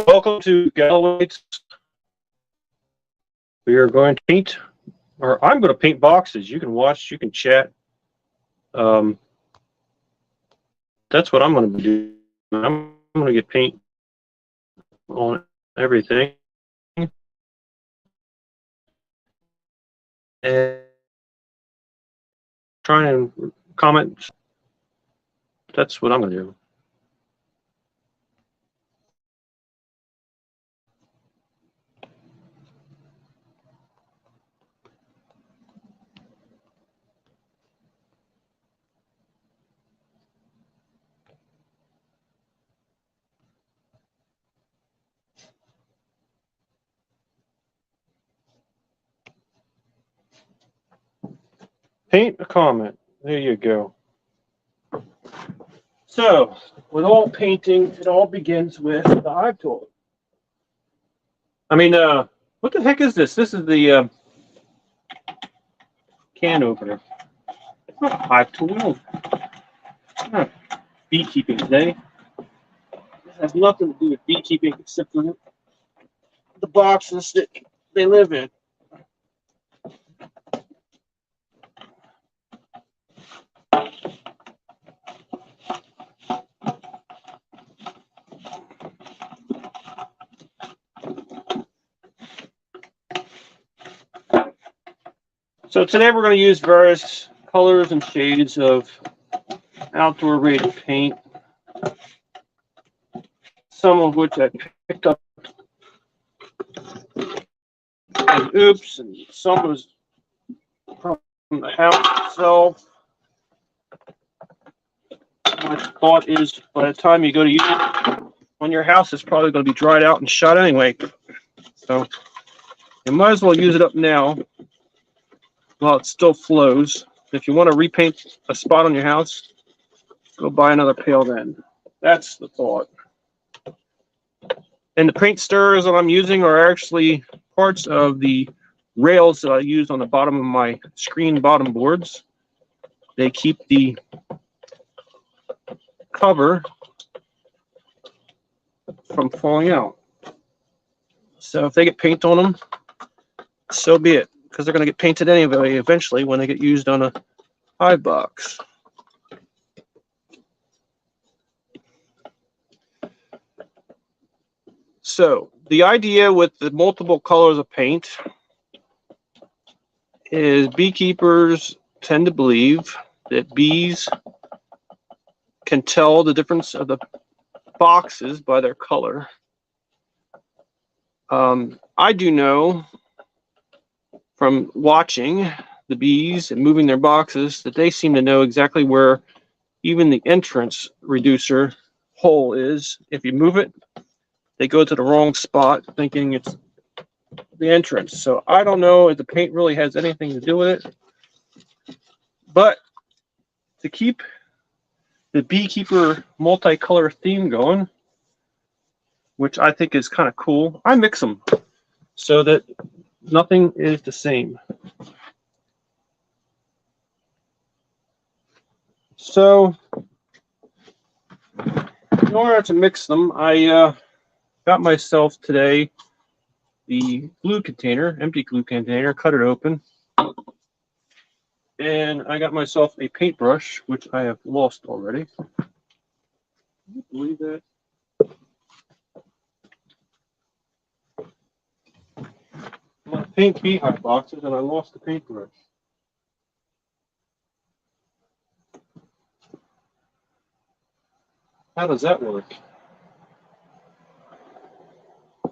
Welcome to Galloway's. We are going to paint, or I'm going to paint boxes. You can watch, you can chat. That's what I'm going to be doing. I'm going to get paint on everything. And try and comment. That's what I'm going to do. Paint a comment. There you go. So, with all painting, it all begins with the hive tool. What the heck is this? This is the can opener. It's not a hive tool. It's not beekeeping today. It has nothing to do with beekeeping except for the boxes that they live in. So today we're going to use various colors and shades of outdoor rated paint, some of which I picked up and oops, and some was from the house itself. My thought is by the time you go to use it on your house, it's probably going to be dried out and shot anyway. So you might as well use it up now while it still flows. If you want to repaint a spot on your house, go buy another pail then. That's the thought. And the paint stirrers that I'm using are actually parts of the rails that I use on the bottom of my screen bottom boards. They keep the cover from falling out. So if they get paint on them, so be it, because they're going to get painted anyway eventually when they get used on a hive box. So the idea with the multiple colors of paint is beekeepers tend to believe that bees can tell the difference of the boxes by their color. I do know from watching the bees and moving their boxes that they seem to know exactly where even the entrance reducer hole is. If you move it, they go to the wrong spot thinking it's the entrance. So I don't know if the paint really has anything to do with it. But to keep the beekeeper multicolor theme going, which I think is kind of cool, I mix them so that nothing is the same. So in order to mix them, I got myself today the glue container, empty glue container, cut it open. And I got myself a paintbrush, which I have lost already. Can you believe that? I'm going to paint beehive boxes and I lost the paintbrush. How does that work?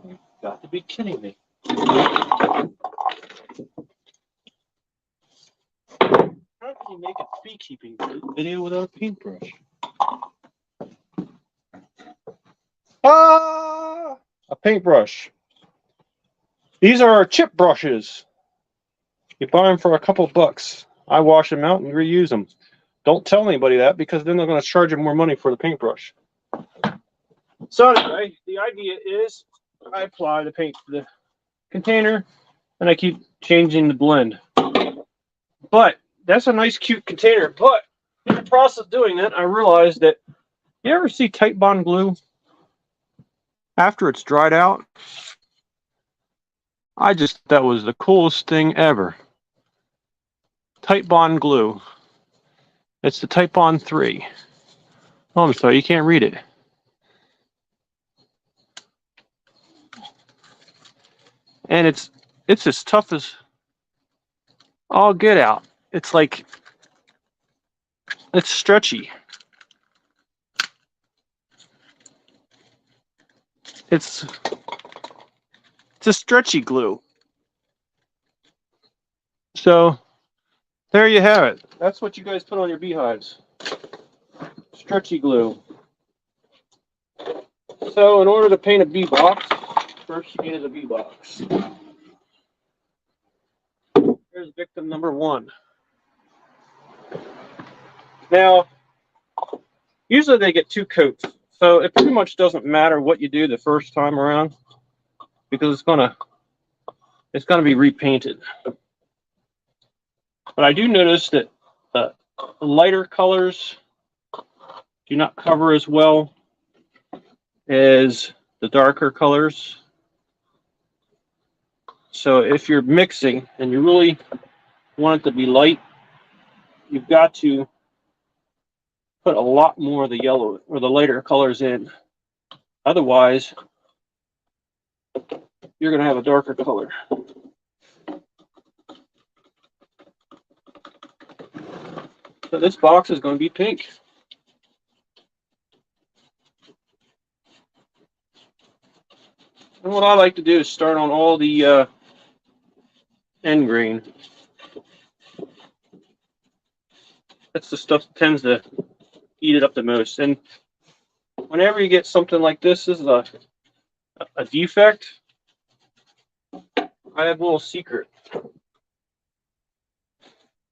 You've got to be kidding me. How can you make a beekeeping video without a paintbrush? Ah! A paintbrush. These are chip brushes. You buy them for a couple bucks. I wash them out and reuse them. Don't tell anybody that because then they're going to charge you more money for the paintbrush. So anyway, the idea is I apply the paint to the container and I keep changing the blend. But that's a nice, cute container. But in the process of doing that, I realized that you ever see Tite Bond glue? After it's dried out, that was the coolest thing ever. Tight bond glue. It's the Type Bond 3. Oh, I'm sorry, you can't read it. And it's as tough as all get out. It's like, it's stretchy. It's a stretchy glue. So there you have it. That's what you guys put on your beehives. Stretchy glue. So in order to paint a bee box, first you need a bee box. Here's victim number 1. Now, usually they get 2 coats, so it pretty much doesn't matter what you do the first time around because it's gonna be repainted. But I do notice that the lighter colors do not cover as well as the darker colors. So if you're mixing and you really want it to be light, you've got to put a lot more of the yellow or the lighter colors in. Otherwise, you're going to have a darker color. So this box is going to be pink. And what I like to do is start on all the end grain. That's the stuff that tends to eat it up the most. And whenever you get something like this is a defect, I have a little secret.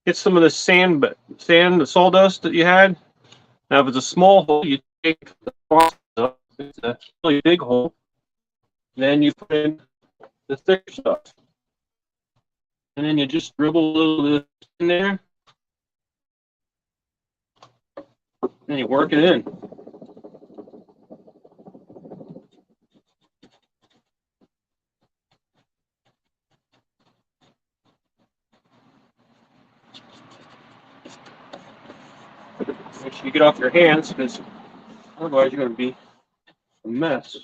Get some of the sand, the sawdust that you had. Now, if it's a small hole, you take the up. If it's a really big hole, then you put in the thick stuff. And then you just dribble a little bit in there. And you work it in. Make sure you get off your hands, because otherwise you're going to be a mess.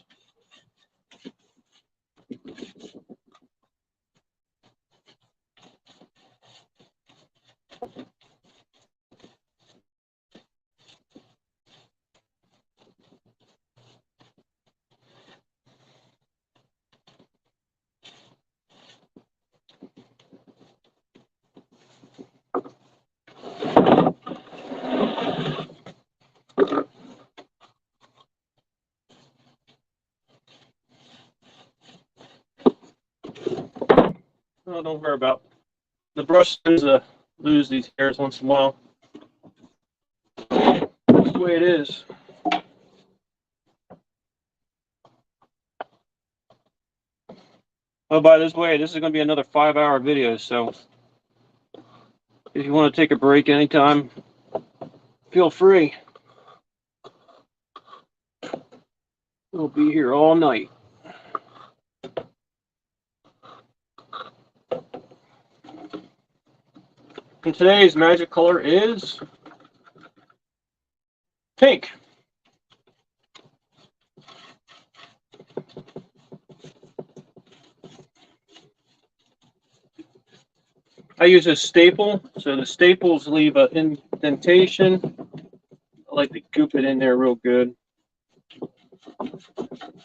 Oh, don't worry about it. The brush tends to lose these hairs once in a while. That's the way it is. Oh, by this way, this is going to be another 5-hour video, so if you want to take a break anytime, feel free. We'll be here all night. And today's magic color is pink. I use a staple, so the staples leave an indentation. I like to goop it in there real good.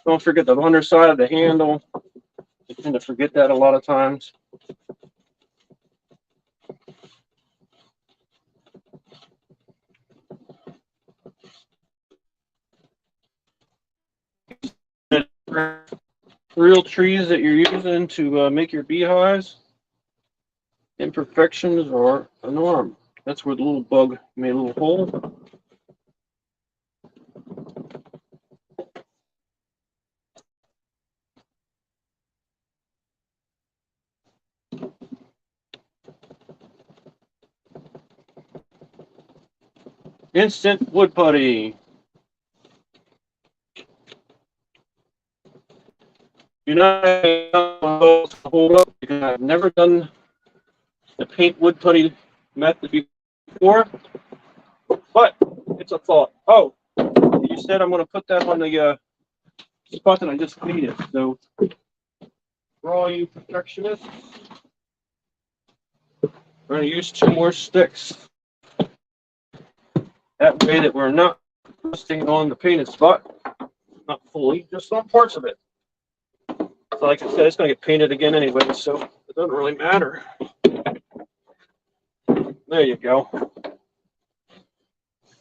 Don't forget the underside of the handle. I tend to forget that a lot of times. Real trees that you're using to make your beehives, imperfections are a norm. That's where the little bug made a little hole. Instant wood putty. Do not hold up because I've never done the paint wood putty method before, but it's a thought. Oh, you said I'm going to put that on the spot that I just painted. So for all you perfectionists, we're going to use 2 more sticks. That way that we're not resting on the painted spot, not fully, just on parts of it. So like I said, it's going to get painted again anyway, so it doesn't really matter. There you go.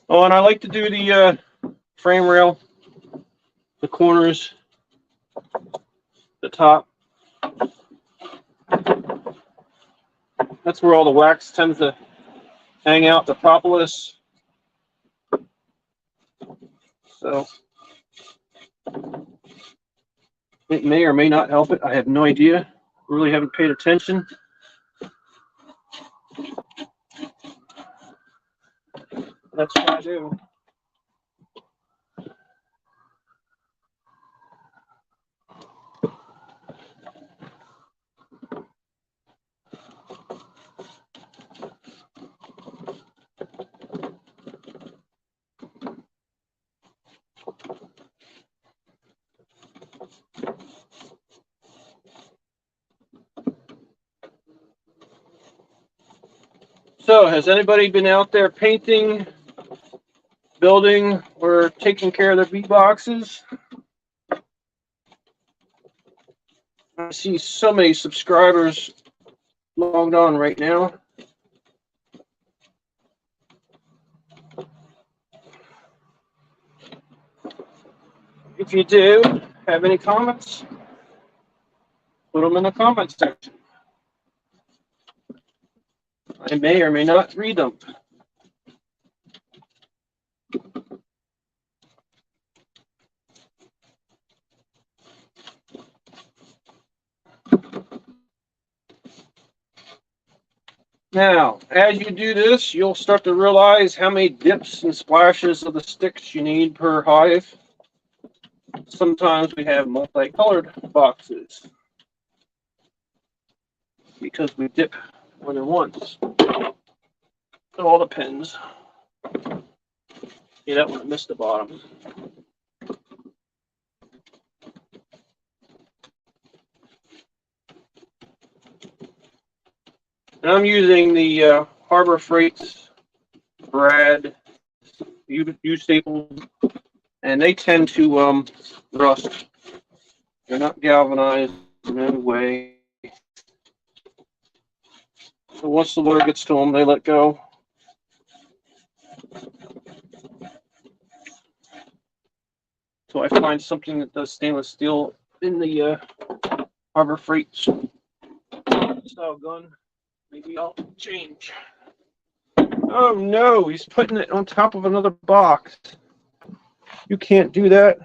Oh, and I like to do the frame rail, the corners, the top. That's where all the wax tends to hang out, the propolis. So it may or may not help it. I have no idea. Really haven't paid attention. That's what I do. So has anybody been out there painting, building, or taking care of their bee boxes? I see so many subscribers logged on right now. If you do have any comments, put them in the comment section. I may or may not read them. Now, as you do this, you'll start to realize how many dips and splashes of the sticks you need per hive. Sometimes we have multicolored boxes because we dip more than once. It all depends. Yeah, that one missed the bottom. And I'm using the Harbor Freight's brad U staples, and they tend to rust. They're not galvanized in any way. So once the water gets to them, they let go. So I find something that does stainless steel in the Harbor Freight style gun. Maybe I'll change. Oh no, he's putting it on top of another box. You can't do that.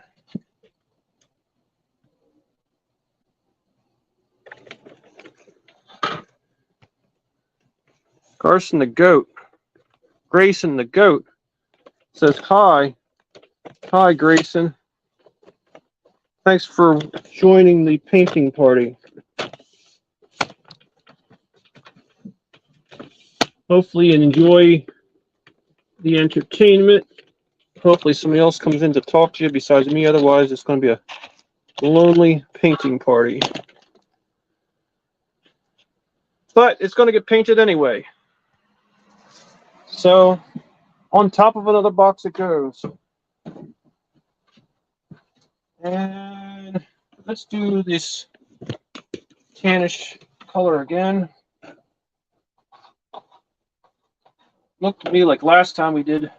Carson the goat, Grayson the goat says hi. Hi Grayson. Thanks for joining the painting party. Hopefully you enjoy the entertainment. Hopefully somebody else comes in to talk to you besides me. Otherwise, it's going to be a lonely painting party. But it's going to get painted anyway. So, on top of another box it goes. And let's do this tannish color again. Looked to me like last time we did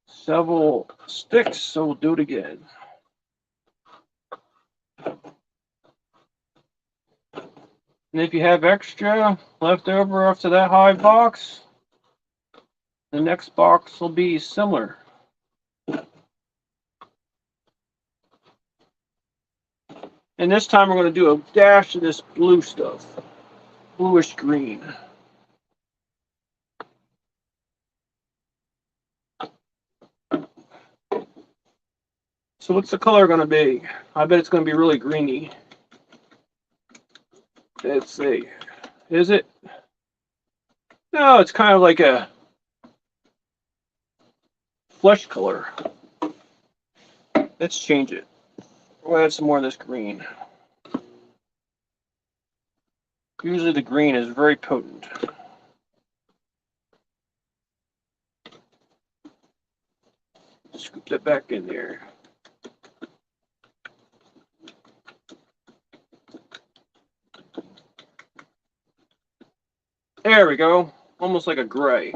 several sticks, so we'll do it again. And if you have extra left over after that hive box, the next box will be similar. And this time we're going to do a dash of this blue stuff, bluish green. So what's the color going to be? I bet it's going to be really greeny. Let's see. Is it? No, it's kind of like a flesh color. Let's change it. We'll add some more of this green. Usually the green is very potent. Scoop that back in there. There we go. Almost like a gray.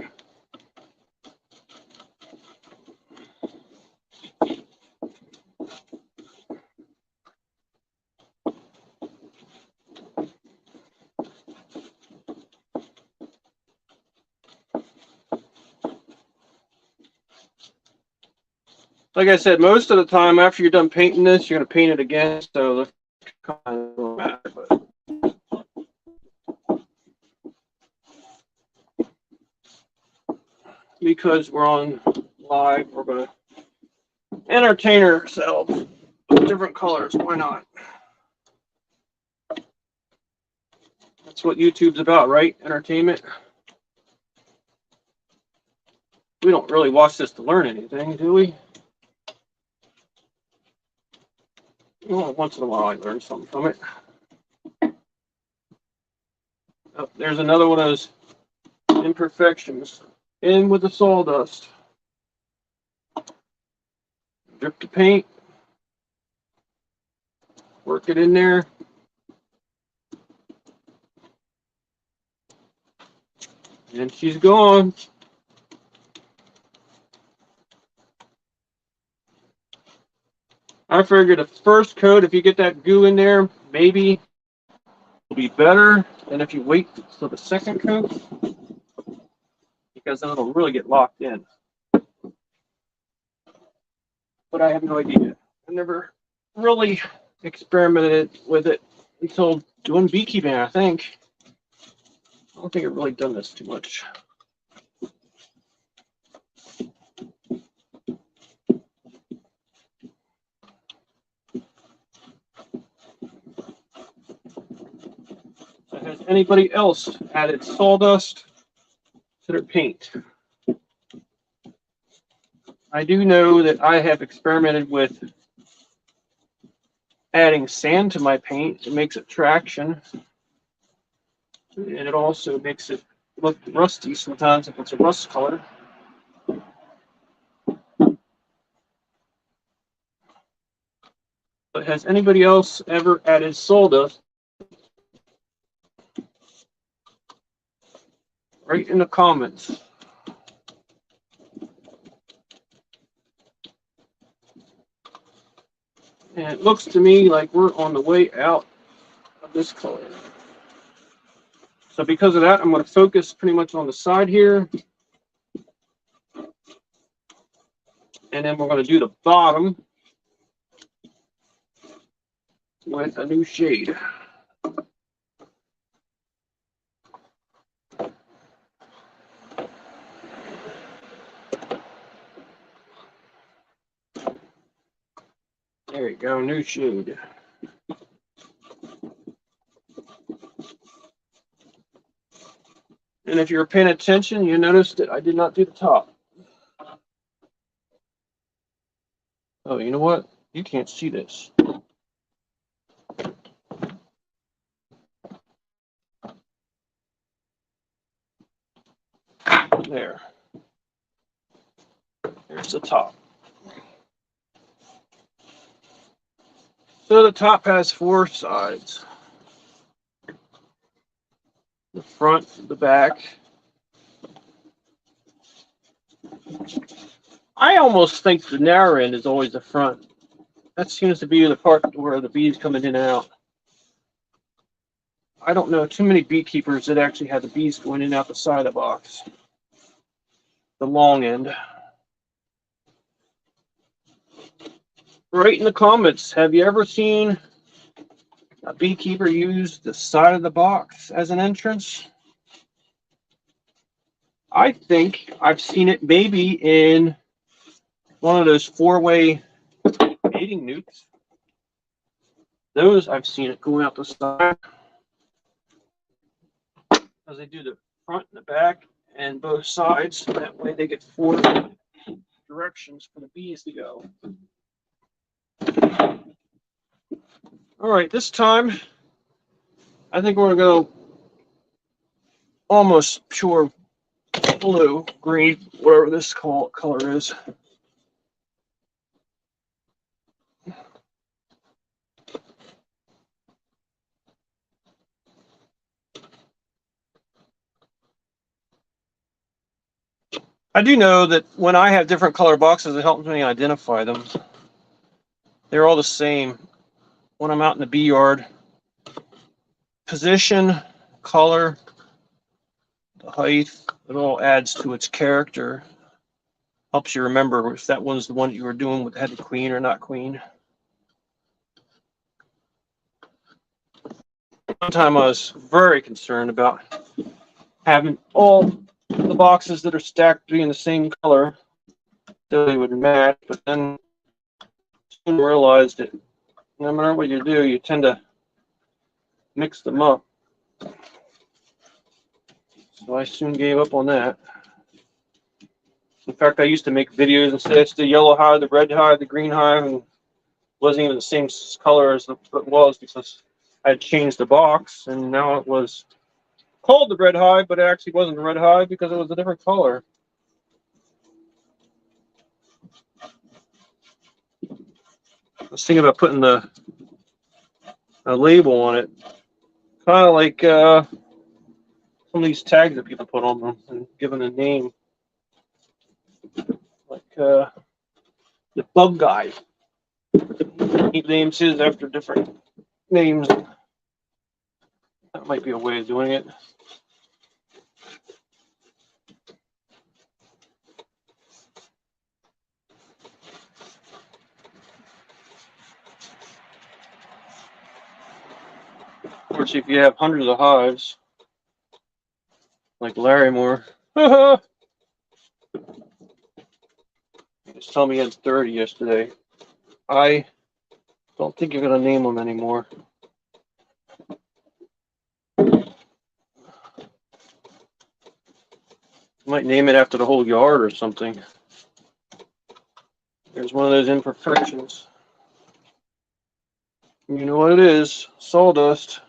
Like I said, most of the time after you're done painting this, you're going to paint it again, so the kind of don't matter. But because we're on live, we're going to entertain ourselves with different colors. Why not? That's what YouTube's about, right? Entertainment. We don't really watch this to learn anything, do we? Well, once in a while I learn something from it. Oh, there's another one of those imperfections. In with the sawdust. Drip the paint. Work it in there. And she's gone. I figured the first coat, if you get that goo in there, maybe it'll be better than if you wait till the second coat, because then it'll really get locked in. But I have no idea. I never really experimented with it until doing beekeeping, I think. I don't think I've really done this too much. Has anybody else added sawdust to their paint? I do know that I have experimented with adding sand to my paint. It makes it traction, and it also makes it look rusty sometimes if it's a rust color. But has anybody else ever added sawdust? Right in the comments. And it looks to me like we're on the way out of this color. So because of that, I'm going to focus pretty much on the side here. And then we're going to do the bottom with a new shade. There you go, new shade. And if you're paying attention, you noticed that I did not do the top. Oh, you know what? You can't see this. There. There's the top. So the top has 4 sides. The front, the back. I almost think the narrow end is always the front. That seems to be the part where the bees come in and out. I don't know too many beekeepers that actually have the bees going in and out the side of the box. The long end. Write in the comments, have you ever seen a beekeeper use the side of the box as an entrance? I think I've seen it maybe in one of those 4-way mating nukes. Those I've seen it going out the side, as they do the front and the back and both sides. That way they get 4 directions for the bees to go. All right, this time I think we're going to go almost pure blue, green, whatever this color is. I do know that when I have different color boxes, it helps me identify them. They're all the same. When I'm out in the bee yard, position, color, the height, it all adds to its character. Helps you remember if that one's the one that you were doing with had the queen or not queen. One time I was very concerned about having all the boxes that are stacked being the same color so they would match, but then soon realized that no matter what you do, you tend to mix them up. So I soon gave up on that. In fact, I used to make videos and say it's the yellow hive, the red hive, the green hive, and it wasn't even the same color as it was because I had changed the box, and now it was called the red hive, but it actually wasn't the red hive because it was a different color. I was thinking about putting a label on it, kind of like some of these tags that people put on them and giving a name, like the bug guy. He names his after different names. That might be a way of doing it. Of course, if you have hundreds of hives, like Larry Moore, he was telling me he had 30 yesterday. I don't think you're going to name them anymore. You might name it after the whole yard or something. There's one of those imperfections. You know what it is? Sawdust.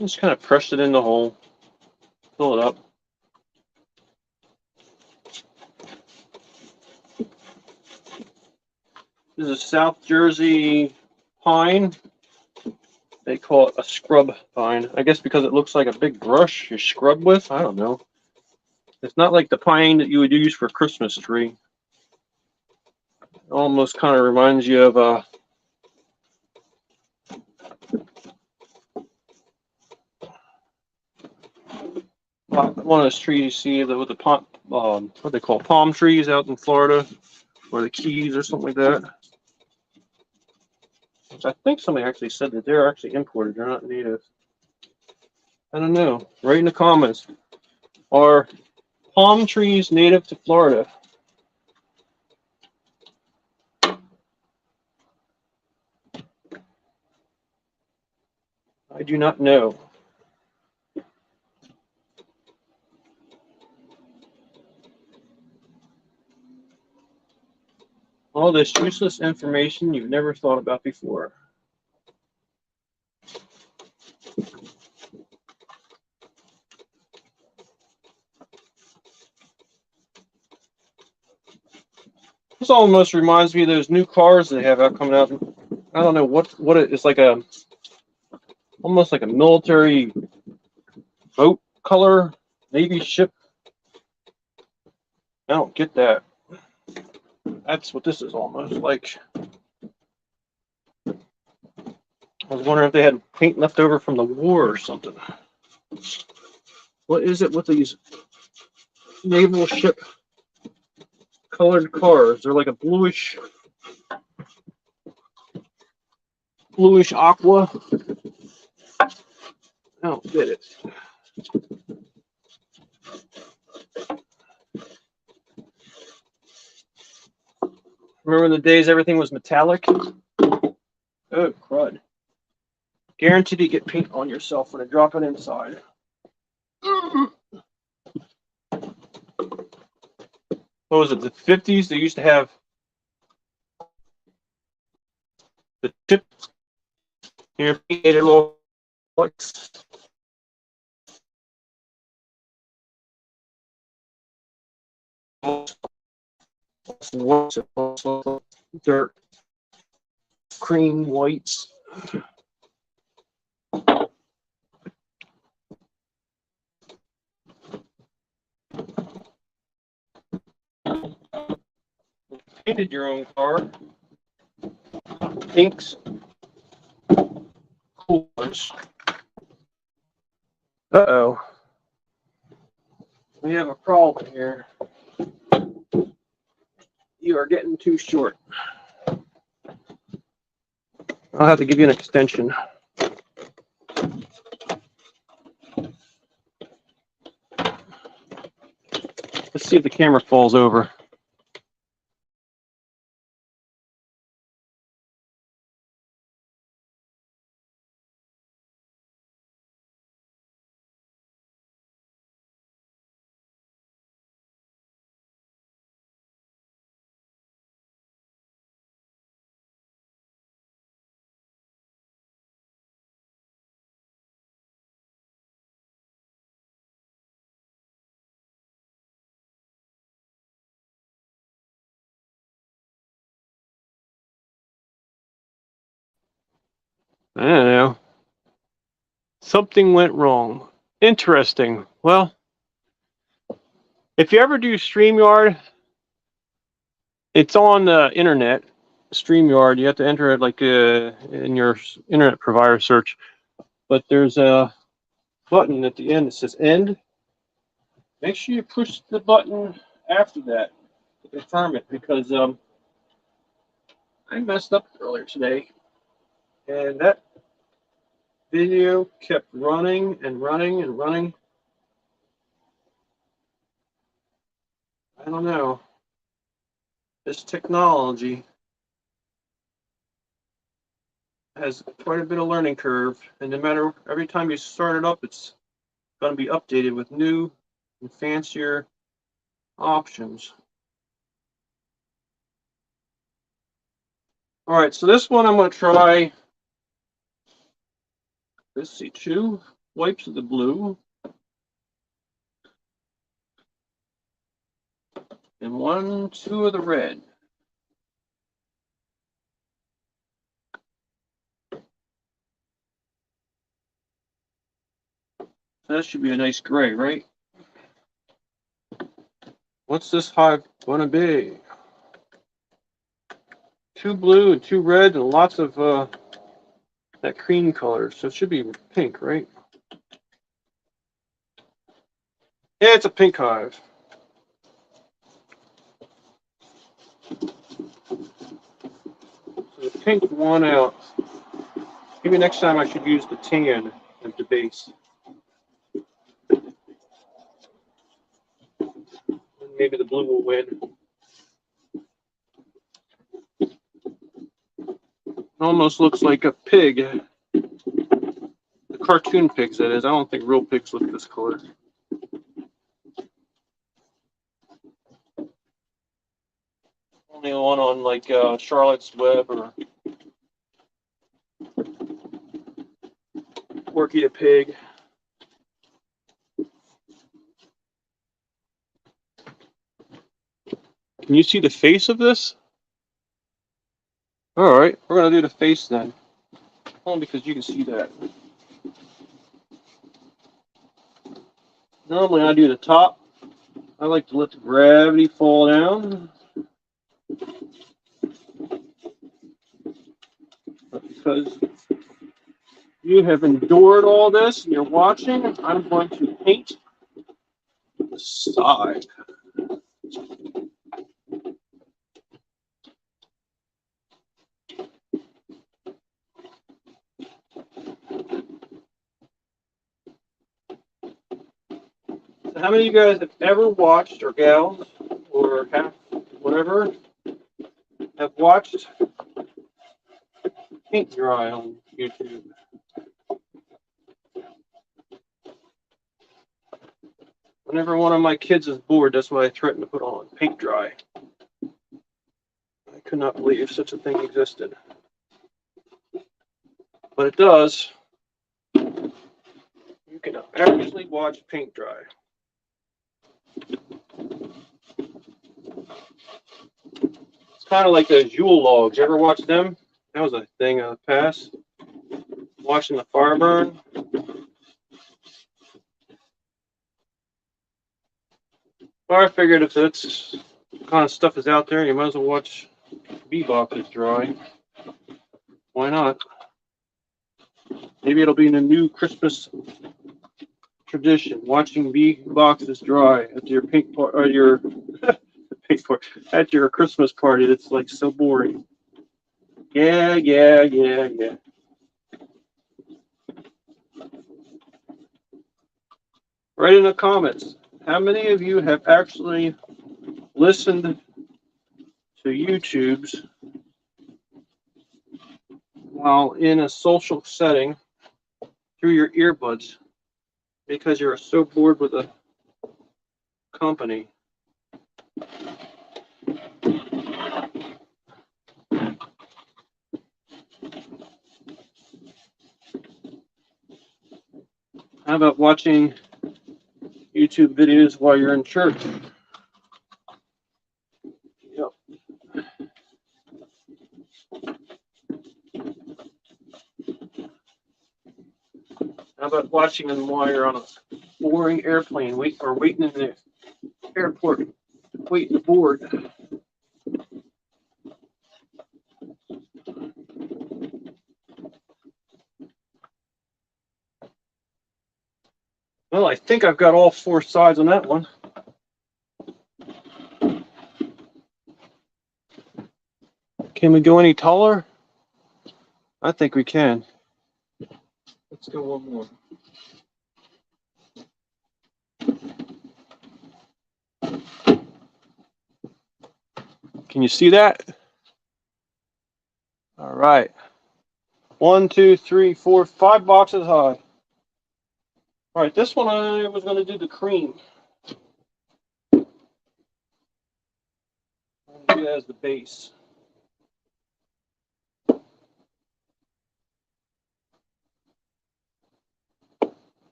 Just kind of press it in the hole. Fill it up. This is a South Jersey pine. They call it a scrub pine. I guess because it looks like a big brush you scrub with. I don't know. It's not like the pine that you would use for a Christmas tree. It almost kind of reminds you of one of those trees you see with the palm, what they call palm trees out in Florida, or the Keys or something like that. Which I think somebody actually said that they're actually imported. They're not native. I don't know. Write in the comments. Are palm trees native to Florida? I do not know. All this useless information you've never thought about before. This almost reminds me of those new cars they have out coming out. I don't know what it is, like almost like a military boat color, Navy ship. I don't get that. That's what this is almost like. I was wondering if they had paint left over from the war or something. What is it with these naval ship colored cars? They're like a bluish aqua. outbid it. Remember the days everything was metallic? Oh, crud. Guaranteed to get paint on yourself when I drop it inside. What was it, the 50s? They used to have the chips here, painted little lights. Dirt, cream, whites. Painted your own car. Pinks. Cool ones. Uh-oh. We have a problem here. You are getting too short. I'll have to give you an extension. Let's see if the camera falls over. I don't know. Something went wrong. Interesting. Well, if you ever do StreamYard, it's on the internet. StreamYard, you have to enter it like in your internet provider search. But there's a button at the end that says end. Make sure you push the button after that to confirm it, because I messed up earlier today, and that video kept running and running and running. I don't know. This technology has quite a bit of learning curve, and no matter, every time you start it up, it's going to be updated with new and fancier options. All right, so this one I'm going to try. Let's see, 2 wipes of the blue and 2 of the red. That should be a nice gray, right? What's this hive going to be? 2 blue and 2 red and lots of that cream color, so it should be pink, right? Yeah, it's a pink hive. So the pink won out. Maybe next time I should use the tan as the base. Maybe the blue will win. It almost looks like a pig. The cartoon pigs, that is. I don't think real pigs look this color. Only one on like Charlotte's Web or Porky the Pig. Can you see the face of this? All right, we're gonna do the face then. Only because you can see that. Normally I do the top. I like to let the gravity fall down. But because you have endured all this and you're watching, I'm going to paint the side. So how many of you guys have ever watched, or gals, or have whatever, have watched paint dry on YouTube? Whenever one of my kids is bored, that's what I threaten to put on, paint dry. I could not believe such a thing existed. But it does. You can actually watch paint dry. It's kind of like those Yule logs. You ever watch them? That was a thing in the past. Watching the fire burn. Well, I figured if that's kind of stuff is out there, you might as well watch bee boxes dry. Why not? Maybe it'll be in a new Christmas tradition, watching bee boxes dry at your paint par or your paint par at your Christmas party. That's like so boring. Yeah. Write in the comments. How many of you have actually listened to YouTube's while in a social setting through your earbuds because you're so bored with the company? How about watching YouTube videos while you're in church? Yep. How about watching them while you're on a boring airplane, waiting in the airport, waiting to board? Well, I think I've got all four sides on that one. Can we go any taller? I think we can. Let's go one more. Can you see that? All right. 1, 2, 3, 4, 5 boxes high. All right, this one I was going to do the cream. I'm going to do that as the base.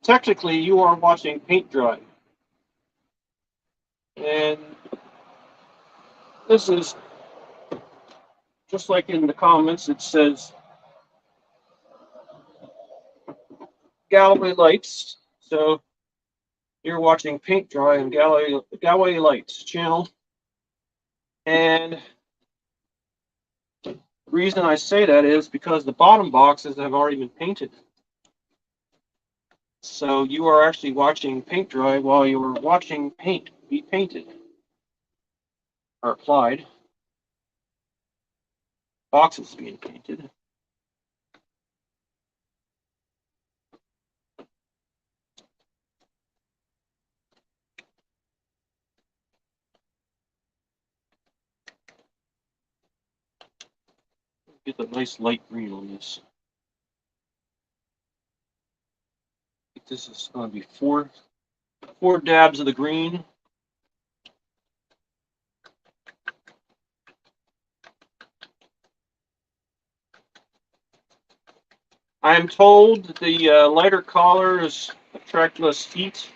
Technically, you are watching paint dry. And this is, just like in the comments, it says gallery lights. So you're watching paint dry on gallery lights channel. And the reason I say that is because the bottom boxes have already been painted. So you are actually watching paint dry while you are watching paint be painted or applied. Boxes being painted. Get a nice light green on this. I think this is going to be four dabs of the green. I am told that the lighter colors attract less heat.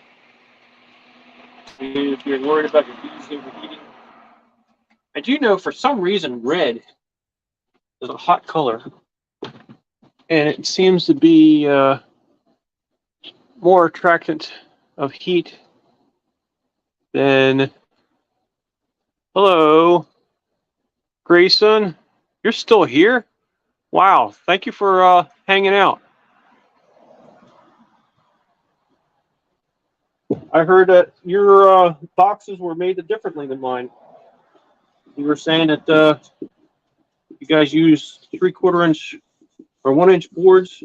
If you're worried about your bees overheating. I do know for some reason red is a hot color. And it seems to be more attractant of heat than... Hello, Grayson. You're still here? Wow, thank you for hanging out. I heard that your boxes were made differently than mine. You were saying that you guys use 3/4 inch or 1 inch boards,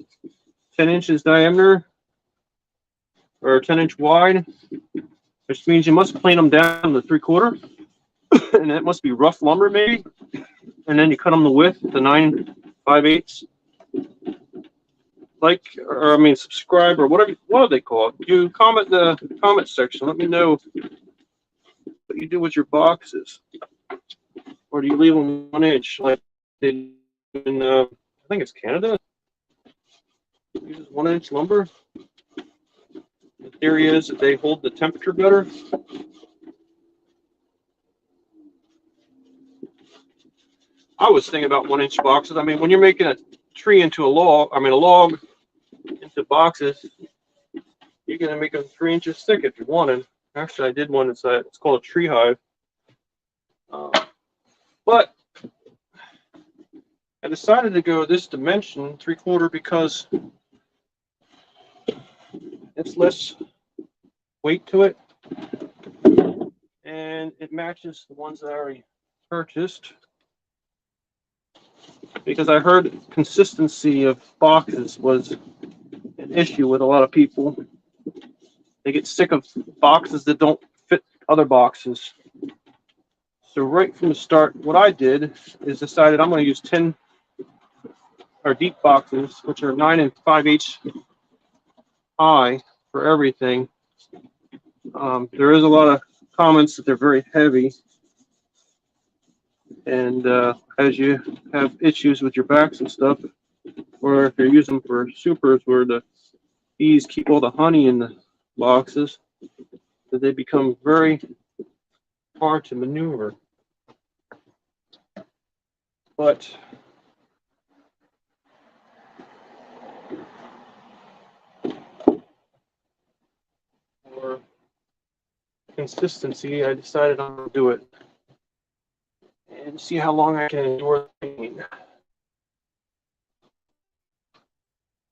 10 inches diameter or 10-inch wide, which means you must plane them down to 3/4, and that must be rough lumber maybe, and then you cut them the width to 9 5/8. Like, or I mean, subscribe or whatever. What do they call it? You comment the comment section. Let me know what you do with your boxes, or do you leave them 1 inch like they do in I think it's Canada. Uses 1 inch lumber. The theory is that they hold the temperature better. I was thinking about 1 inch boxes. I mean, when you're making a tree into a log, I mean a log into boxes, you're gonna make them 3 inches thick if you wanted. Actually, I did one. It's called a tree hive. But I decided to go this dimension, 3/4, because it's less weight to it, and it matches the ones that I already purchased. Because I heard consistency of boxes was an issue with a lot of people. They get sick of boxes that don't fit other boxes. So right from the start, what I did is decided I'm going to use 10 or deep boxes, which are 9 5/8 high for everything. There is a lot of comments that they're very heavy, and as you have issues with your backs and stuff, or if you're using them for supers where the bees keep all the honey in the boxes, that they become very hard to maneuver. But for consistency, I decided I'm going to do it and see how long I can endure the pain.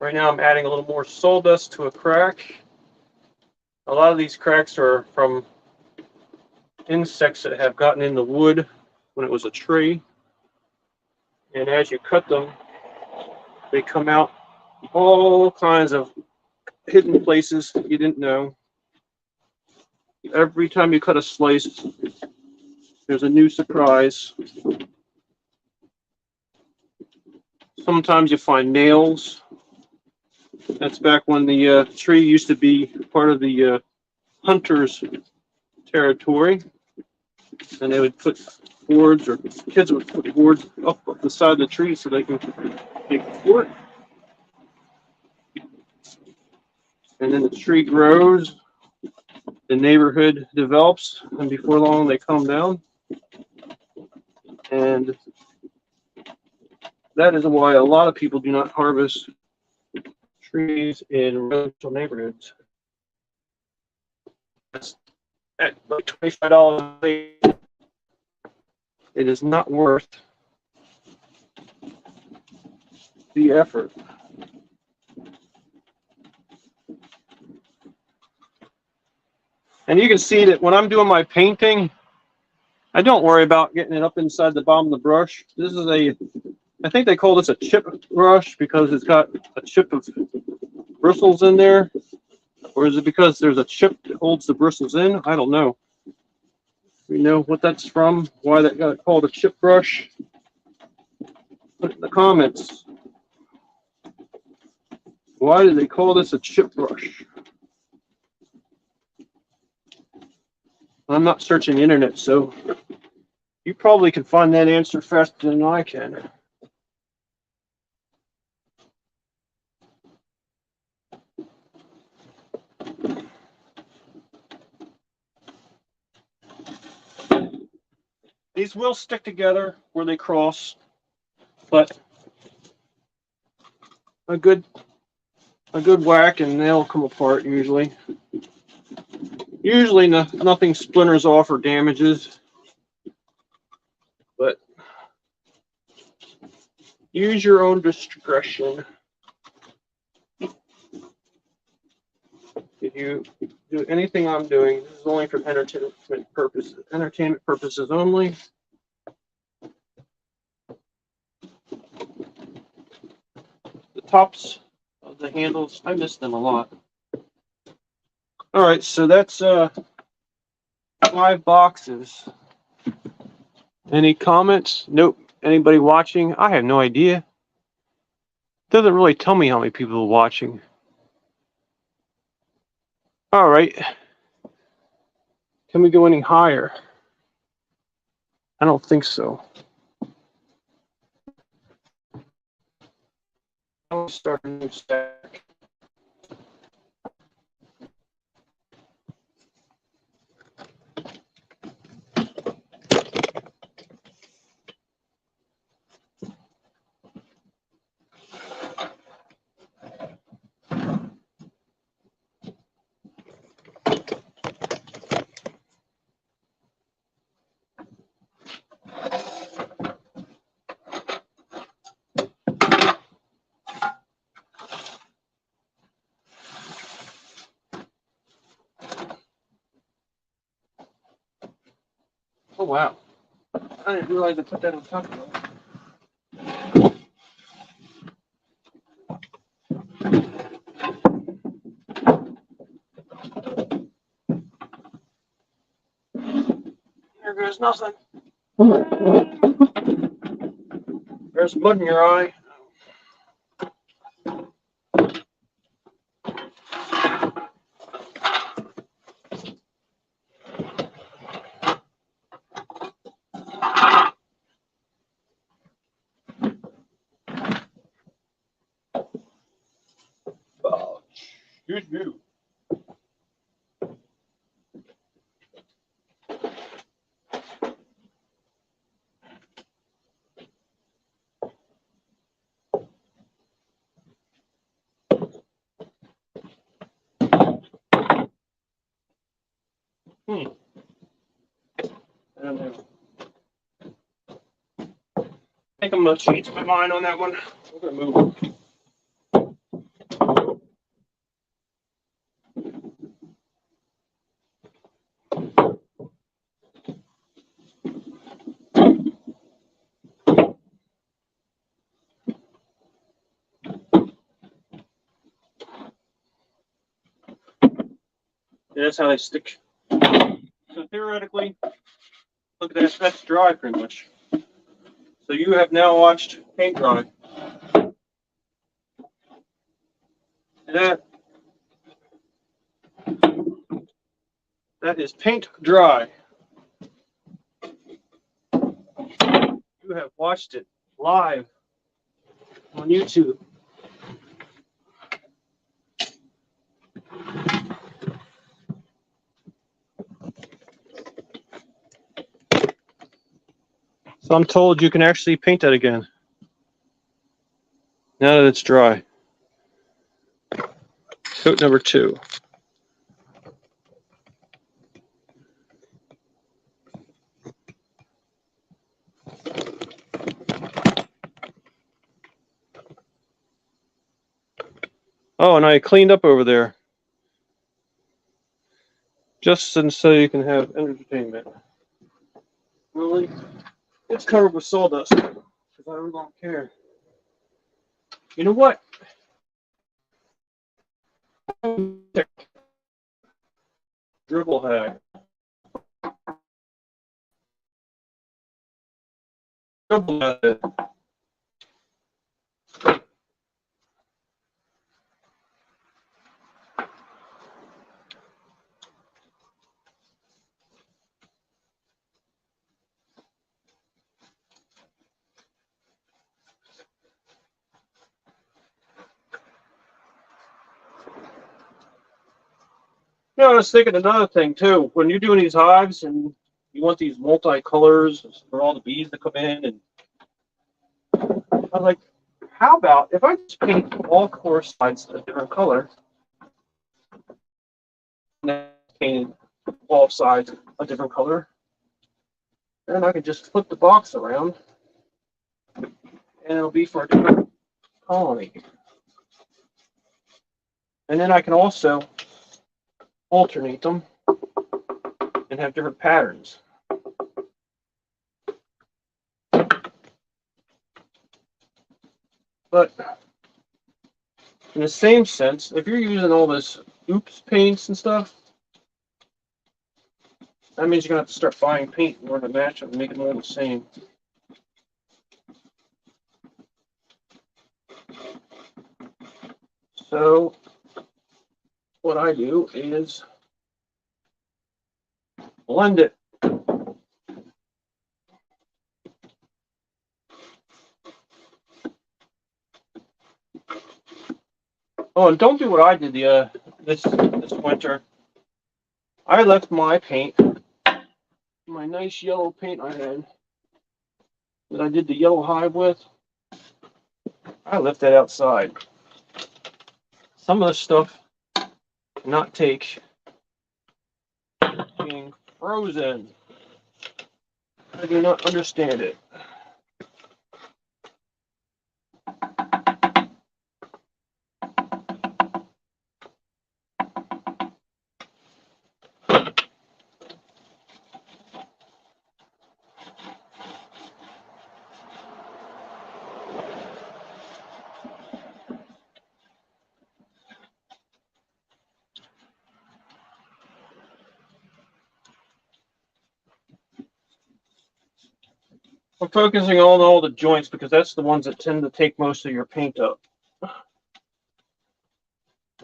Right now I'm adding a little more sawdust to a crack. A lot of these cracks are from insects that have gotten in the wood when it was a tree. And as you cut them, they come out all kinds of hidden places you didn't know. Every time you cut a slice, there's a new surprise. Sometimes you find nails. That's back when the tree used to be part of the hunter's territory. And they would put boards, or kids would put boards up the side of the tree so they can make a fort. And then the tree grows, the neighborhood develops, and before long they come down. And that is why a lot of people do not harvest trees in residential neighborhoods. At like $25, it is not worth the effort. And you can see that when I'm doing my painting, I don't worry about getting it up inside the bottom of the brush. This is I think they call this a chip brush because it's got a chip of bristles in there. Or is it because there's a chip that holds the bristles in? I don't know. We know what that's from, why that got called a chip brush. Put it in the comments. Why do they call this a chip brush? I'm not searching the internet, so you probably can find that answer faster than I can. These will stick together where they cross, but a good whack and they'll come apart usually. Usually nothing splinters off or damages, but use your own discretion. If you do anything I'm doing, this is only for entertainment purposes. Entertainment purposes only. The tops of the handles, I miss them a lot. All right, so that's 5 boxes. Any comments? Nope. Anybody watching? I have no idea. Doesn't really tell me how many people are watching. All right. Can we go any higher? I don't think so. I'll start a new stack. Oh, wow. I didn't realize I put that on top of it. There goes nothing. There's mud in your eye. Oh, shoot you. I don't know. I think I'm gonna change my mind on that one. We're gonna move. Yeah, that's how they stick. So theoretically, look at that. That's dry pretty much. So you have now watched paint dry. That is paint dry. You have watched it live on YouTube. So I'm told you can actually paint that again now that it's dry. Coat number 2. Oh, and I cleaned up over there. Just so you can have entertainment. Really? It's covered with sawdust. Because I really don't care. You know what? Dribble hack. Dribble method. You know, I was thinking another thing too. When you're doing these hives and you want these multi-colors for all the bees to come in, and I was like, how about if I just paint all 4 sides a different color, and then paint all sides a different color, and I can just flip the box around, and it'll be for a different colony. And then I can also alternate them and have different patterns. But in the same sense, if you're using all this oops paints and stuff, that means you're gonna have to start buying paint in order to match them and make them all the same. So what I do is blend it. Oh, and don't do what I did this winter. I left my paint, my nice yellow paint I had that I did the yellow hive with. I left that outside. Some of the stuff cannot take being frozen. I do not understand it. I'm focusing on all the joints because that's the ones that tend to take most of your paint up. And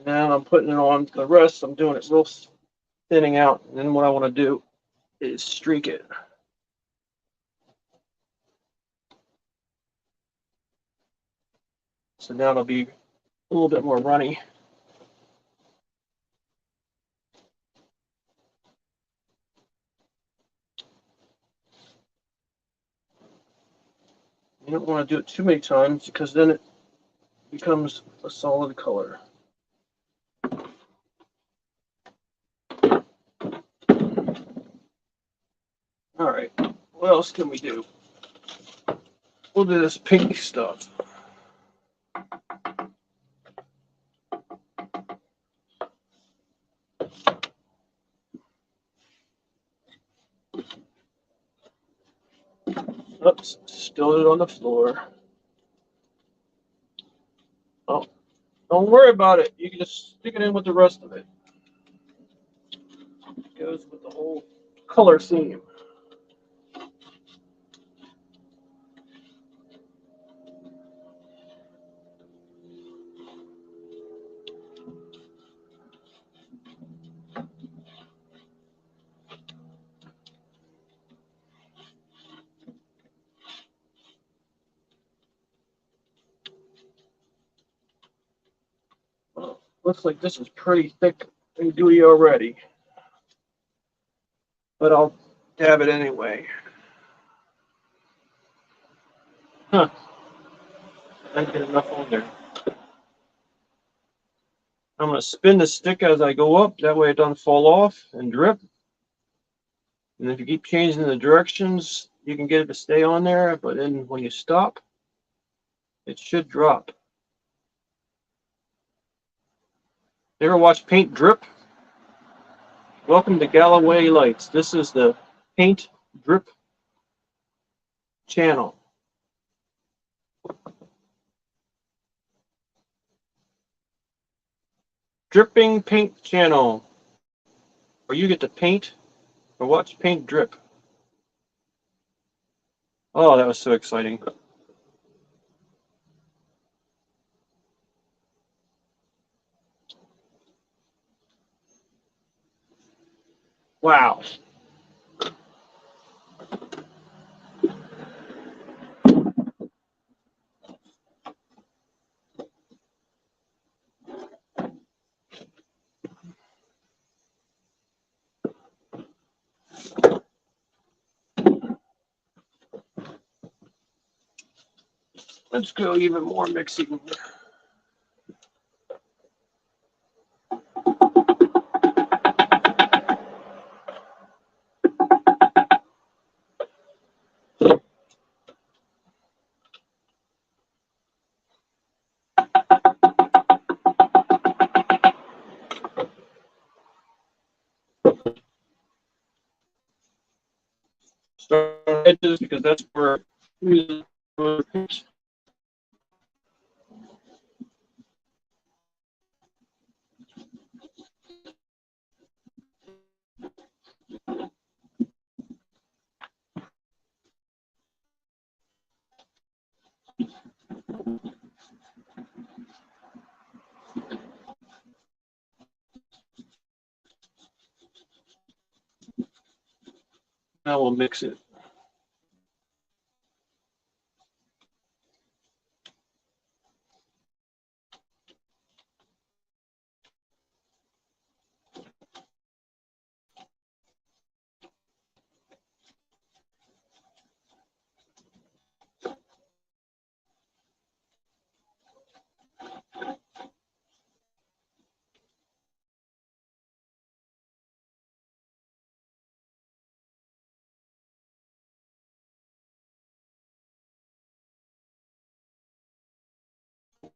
then I'm putting it on the rest. I'm doing it real thinning out. And then what I want to do is streak it. So now it'll be a little bit more runny. You don't want to do it too many times because then it becomes a solid color. All right, what else can we do? We'll do this pink stuff. Oops, spilled it on the floor. Oh, don't worry about it. You can just stick it in with the rest of it. It goes with the whole color theme. Well, looks like this is pretty thick and gooey already, but I'll dab it anyway. Huh, I didn't get enough on there. I'm going to spin the stick as I go up, that way it doesn't fall off and drip. And if you keep changing the directions, you can get it to stay on there, but then when you stop, it should drop. You ever watch paint drip? Welcome to Galloway Lights. This is the paint drip channel. Dripping paint channel, where you get to paint or watch paint drip. Oh, that was so exciting. Wow. Let's go even more mixing. start on the edges because that's where now we'll mix it.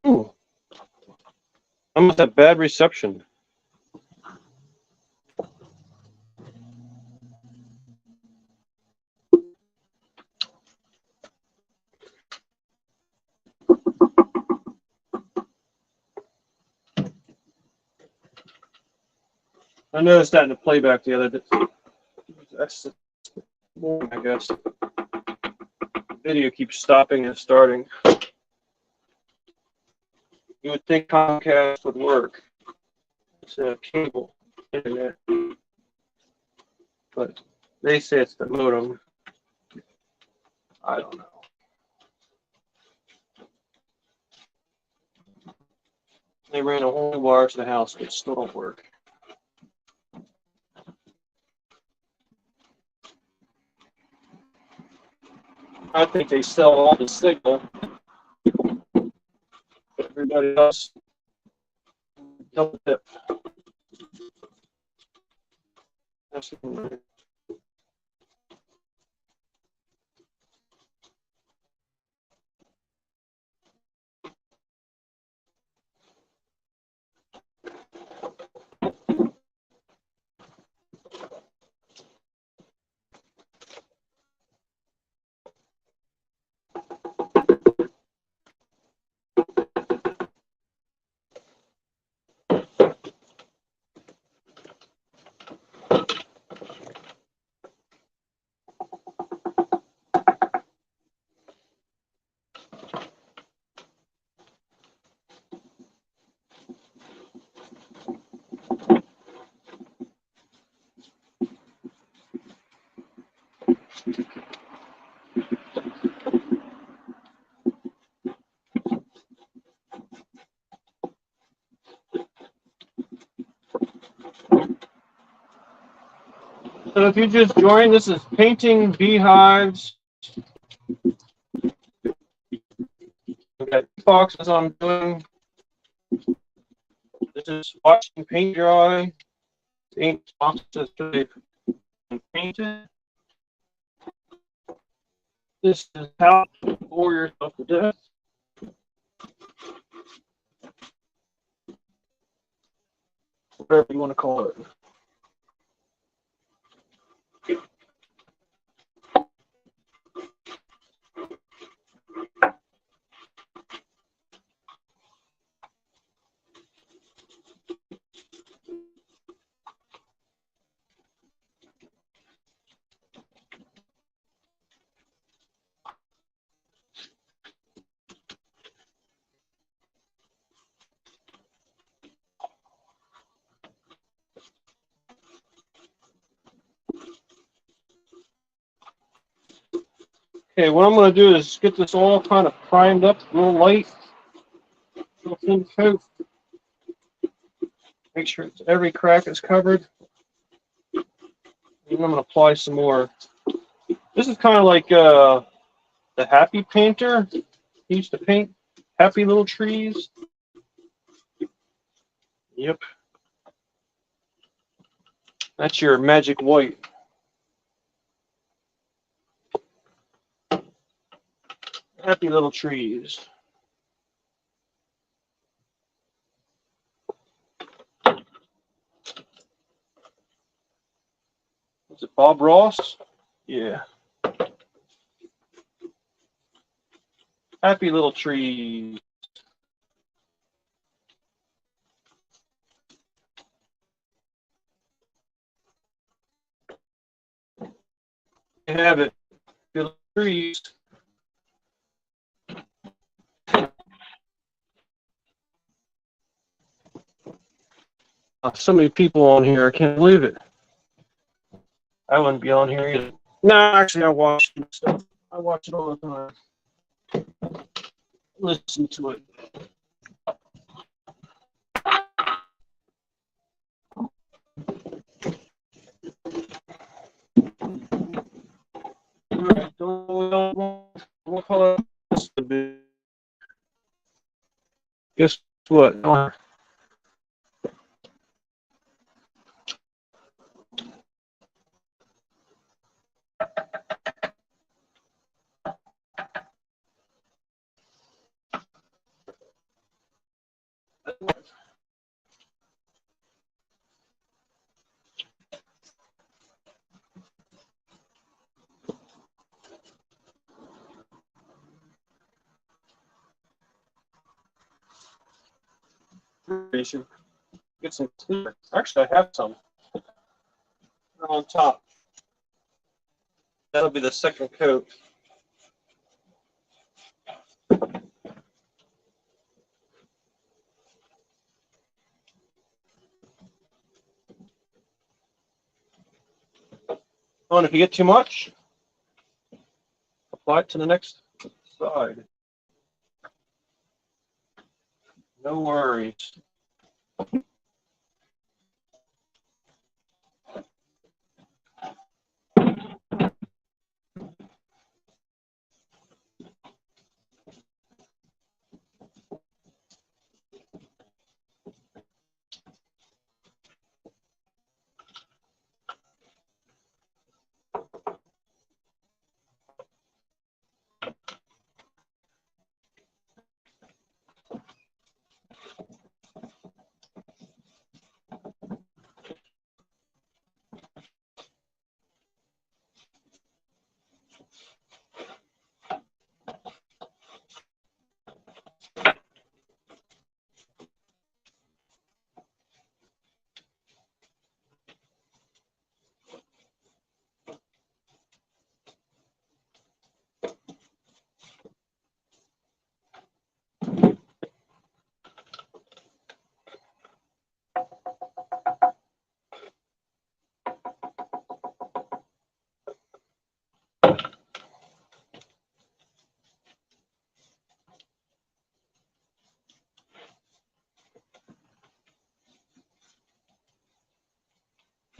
Ooh, I must have bad reception. I noticed that in the playback the other day. That's I guess. The video keeps stopping and starting. You would think Comcast would work. It's a cable internet, but they say it's the modem. I don't know. They ran a whole new wire to the house, but it still don't work. I think they sell all the signal. Everybody else, double dip. So if you just joined, this is painting beehives. I've got boxes I'm doing. This is watching paint dry. Ink boxes to be painted. This is how to bore yourself to death. Whatever you want to call it. Okay, what I'm going to do is get this all kind of primed up, a little light, little thin coat. Make sure every crack is covered. And I'm going to apply some more. This is kind of like the Happy Painter. He used to paint happy little trees. Yep. That's your magic white. Happy little trees. Is it Bob Ross? Yeah. Happy little trees. You have it. Little trees. So many people on here. I can't believe it. I wouldn't be on here either. No, actually, I watch stuff. I watch it all the time. Listen to it. Alright, we'll call it. Guess what? Get some clear. Actually, I have some. They're on top. That'll be the second coat. Oh, and if you get too much, apply it to the next side. No worries.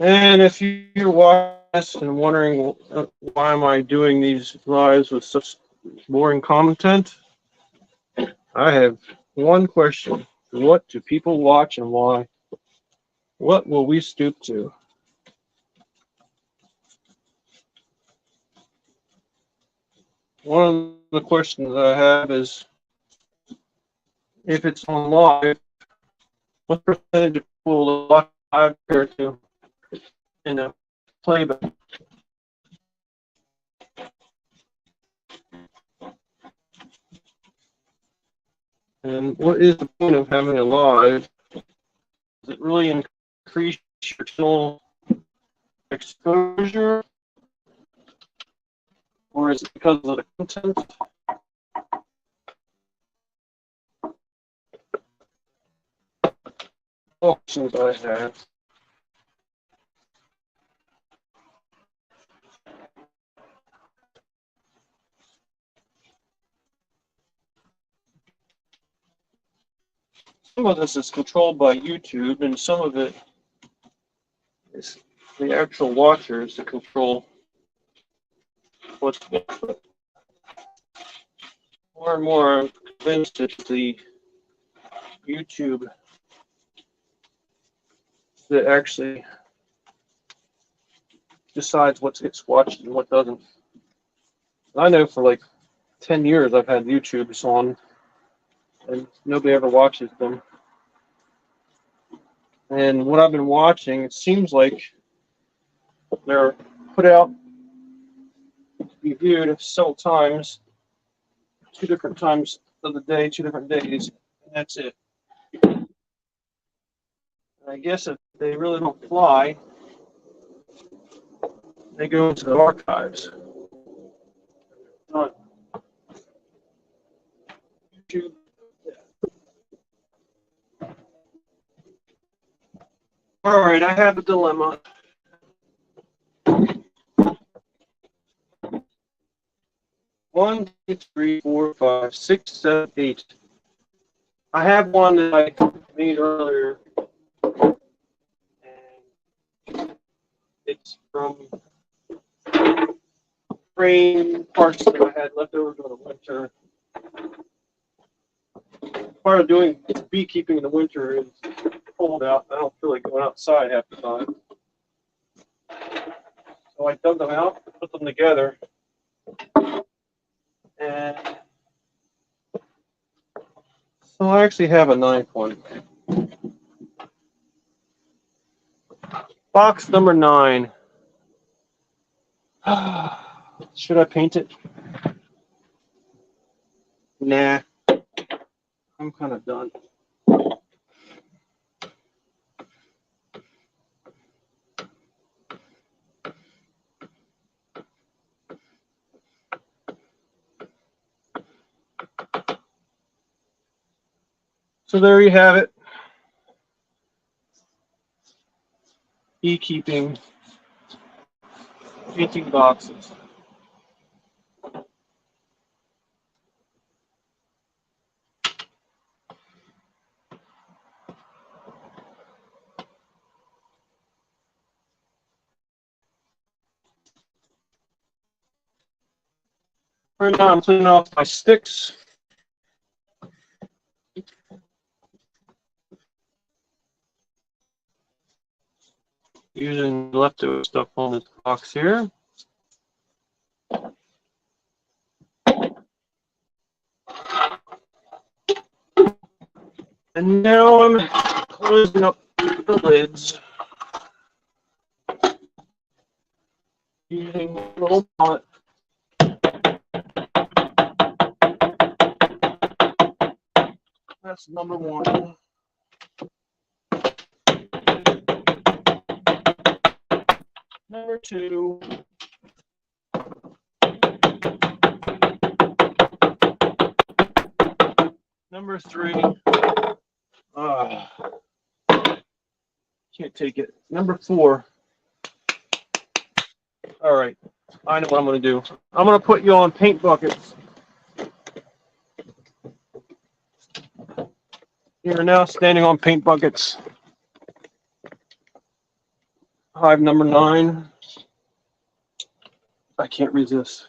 And if you're watching this and wondering why am I doing these lives with such boring content, I have one question. What do people watch and why? What will we stoop to? One of the questions I have is, if it's on live, what percentage of people will watch live compared to in a playback? And what is the point of having a live? Does it really increase your channel exposure? Or is it because of the content? Options I have. Some of this is controlled by YouTube, and some of it is the actual watchers that control what's good. But more and more, I'm convinced it's the YouTube that actually decides what gets watched and what doesn't. I know for like 10 years I've had YouTubes on, and nobody ever watches them. And what I've been watching, it seems like they're put out to be viewed several times 2 different times of the day, 2 different days, and that's it. And I guess if they really don't fly, they go into the archives. On YouTube. All right, I have a dilemma. One, two, three, four, five, six, 7, 8. I have one that I made earlier, and it's from frame parts that I had left over during the winter. Part of doing beekeeping in the winter is cold out. I don't feel like going outside half the time. So I dug them out, put them together, and so I actually have a 9th one. Box number 9. Should I paint it? Nah, I'm kind of done. So there you have it. Beekeeping, painting boxes. Right now I'm cleaning off my sticks. Using leftover stuff on this box here. And now I'm closing up the lids using a little pot. That's number 1. Number 2. Number 3. Can't take it. Number 4. All right, I know what I'm going to do. I'm going to put you on paint buckets. You're now standing on paint buckets. Hive number 9. I can't resist.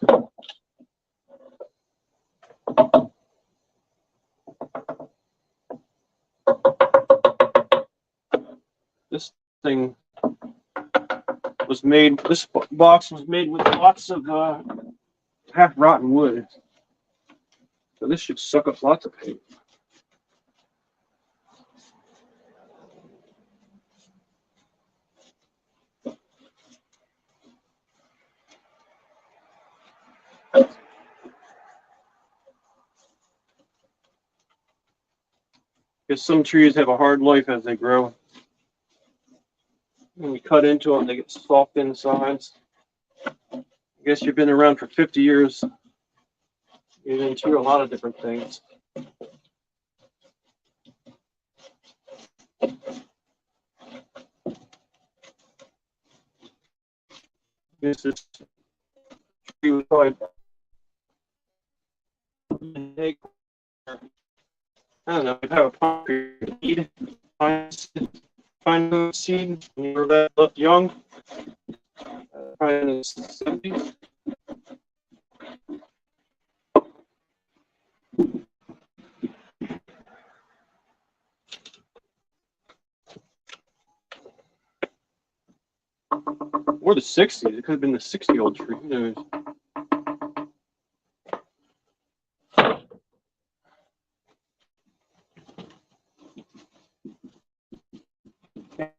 This thing was made, this box was made with lots of half rotten wood. So this should suck up lots of paint. Because some trees have a hard life as they grow. When you cut into them, they get soft insides. I guess you've been around for 50 years. You've been through a lot of different things. This is tree was probably I don't know. You have a pine seed, pine seed when you were that young. Probably in the 70s. Or the 60s. It could have been the 60-year-old tree. Who knows?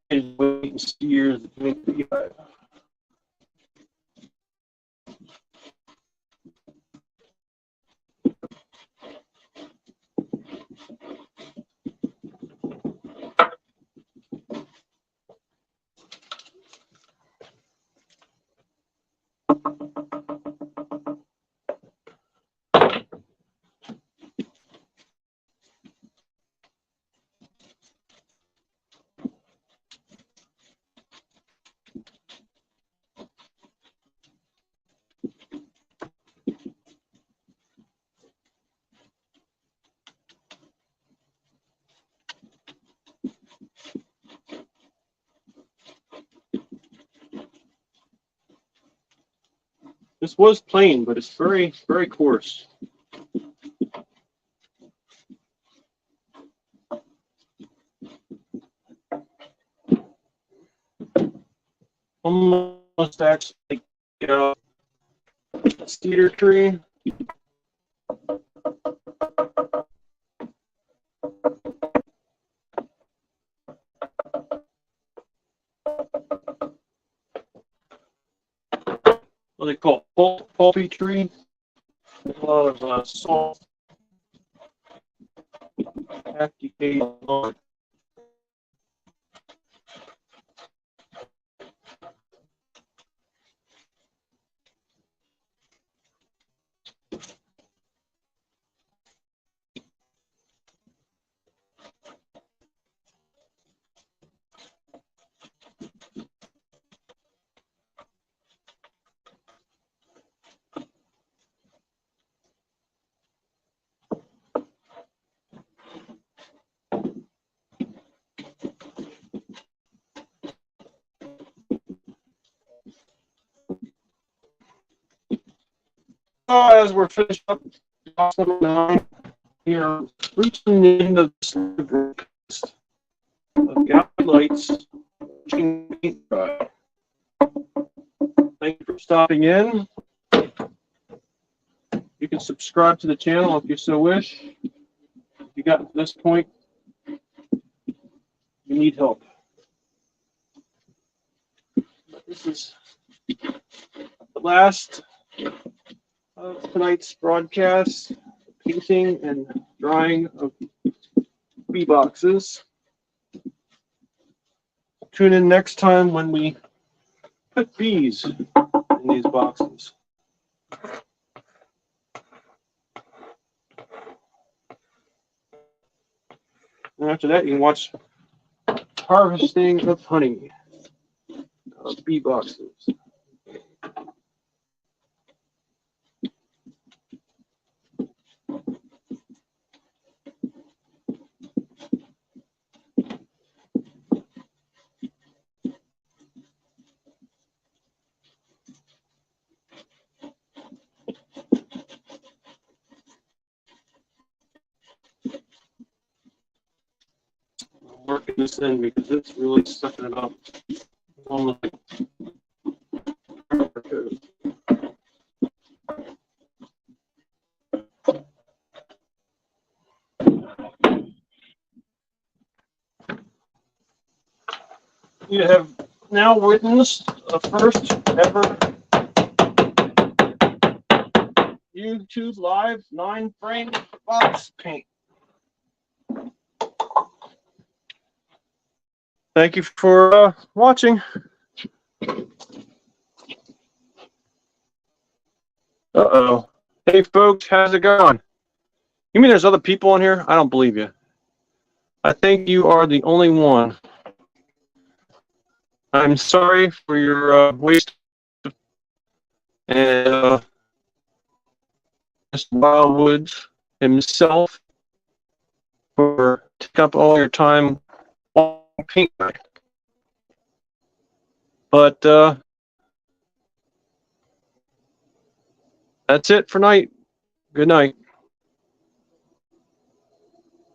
And wait and see years to make the hive. This was plain, but it's very, very coarse. Almost actually a cedar tree. What they call pulpy tree. A lot of salt, half decayed log. As we're finished up box number 9, we are reaching the end of this broadcast of Gallery Lights paint dry. Thank you for stopping in. You can subscribe to the channel if you so wish. If you got to this point, you need help. This is the last of tonight's broadcast, painting and drying of bee boxes. Tune in next time when we put bees in these boxes. And after that, you can watch harvesting of honey of bee boxes. Working this in because it's really sucking it up. Almost like you have now witnessed the first ever YouTube Live 9-frame box paint. Thank you for watching. Uh-oh. Hey, folks, how's it going? You mean there's other people on here? I don't believe you. I think you are the only one. I'm sorry for your waste. And Mr. Wildwoods himself for taking up all your time on paint. But that's it for night. Good night.